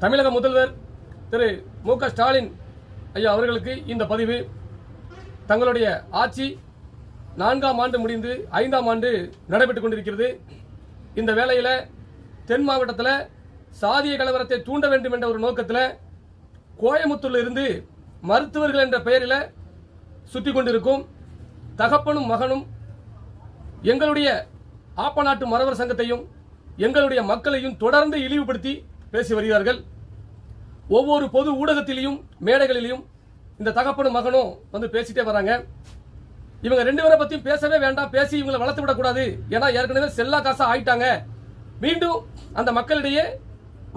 தமிழக முதல்வர் திரு மு.க. ஸ்டாலின் ஐயா அவர்களுக்கு இந்த பதிவு. தங்களுடைய ஆட்சி 4ஆம் ஆண்டு முடிந்து 5ஆம் ஆண்டு நடைபெற்றுக் கொண்டிருக்கிறது. இந்த வேளையில் தென் மாவட்டத்தில் சாதிய கலவரத்தை தூண்ட வேண்டும் என்ற ஒரு நோக்கத்தில் கோயமுத்தூரில் இருந்து மருத்துவர்கள் என்ற பெயரில் சுற்றி கொண்டிருக்கும் தகப்பனும் மகனும் எங்களுடைய ஆப்பநாட்டு மறவர் சங்கத்தையும் எங்களுடைய மக்களையும் தொடர்ந்து இழிவுபடுத்தி பேசி வருகிறார்கள். ஒவ்வொரு பொது ஊடகத்திலையும் மேடைகளிலும் இந்த தகப்பனும் மகனும் வந்து பேசிட்டே வராங்க. இவங்க 2 பேரை பத்தியும் பேசவே வேண்டாம், பேசி இவங்களை வளர்த்து விடக்கூடாது. ஏன்னா ஏற்கனவே செல்லா காசா ஆயிட்டாங்க. மீண்டும் அந்த மக்களிடையே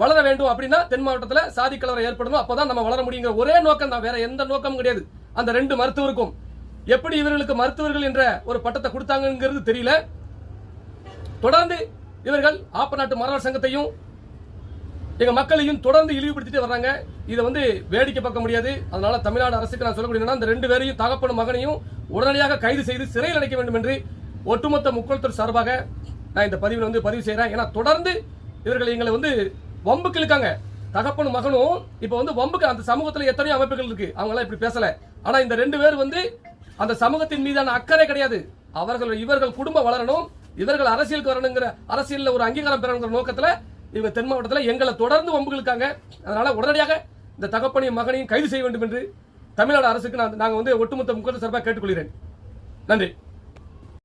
வளர வேண்டும் அப்படின்னா தென் மாவட்டத்தில் சாதி கலவரம் ஏற்படணும், அப்பதான் நம்ம வளர முடியுங்கிற ஒரே நோக்கம் தான், வேற எந்த நோக்கமும் கிடையாது. அந்த 2 மருத்துவருக்கும் எப்படி இவர்களுக்கு மருத்துவர்கள் என்ற ஒரு பட்டத்தை கொடுத்தாங்கிறது தெரியல. தொடர்ந்து இவர்கள் ஆப்பநாட்டு மறவர் சங்கத்தையும் எங்க மக்களையும் தொடர்ந்து இழிவுபடுத்திட்டு வர்றாங்க. இதை வந்து வேடிக்கை பார்க்க முடியாது. அதனால தமிழ்நாடு அரசுக்கு நான் சொல்லக்கூடிய இந்த 2 பேரையும் தகப்பனும் மகனையும் உடனடியாக கைது செய்து சிறையில் அடைக்க வேண்டும் என்று ஒட்டுமொத்த முக்குளத்தூர் சார்பாக நான் இந்த பதிவில் வந்து பதிவு செய்யறேன். ஏன்னா தொடர்ந்து இவர்கள் எங்களை வந்து வம்புக்கு இழுக்காங்க. தகப்பனும் மகனும் இப்ப வந்து வம்புக்கு அந்த சமூகத்தில் எத்தனையோ அமைப்புகள் இருக்கு, அவங்க எல்லாம் இப்படி பேசல. ஆனா இந்த 2 பேர் வந்து அந்த சமூகத்தின் மீதான அக்கறை கிடையாது. இவர்கள் குடும்பம் வளரணும், இவர்கள் அரசியலுக்கு வரணுங்கிற அரசியல் ஒரு அங்கீகாரம் பெறணுங்கிற நோக்கத்தில் இவங்க தென் மாவட்டத்தில் எங்களை தொடர்ந்து வம்புகளுக்காங்க. அதனால உடனடியாக இந்த தகப்பனையும் மகனையும் கைது செய்ய வேண்டும் என்று தமிழ்நாடு அரசுக்கு நாங்கள் வந்து ஒட்டுமொத்த முக்கிய சார்பாக கேட்டுக்கொள்கிறேன். நன்றி.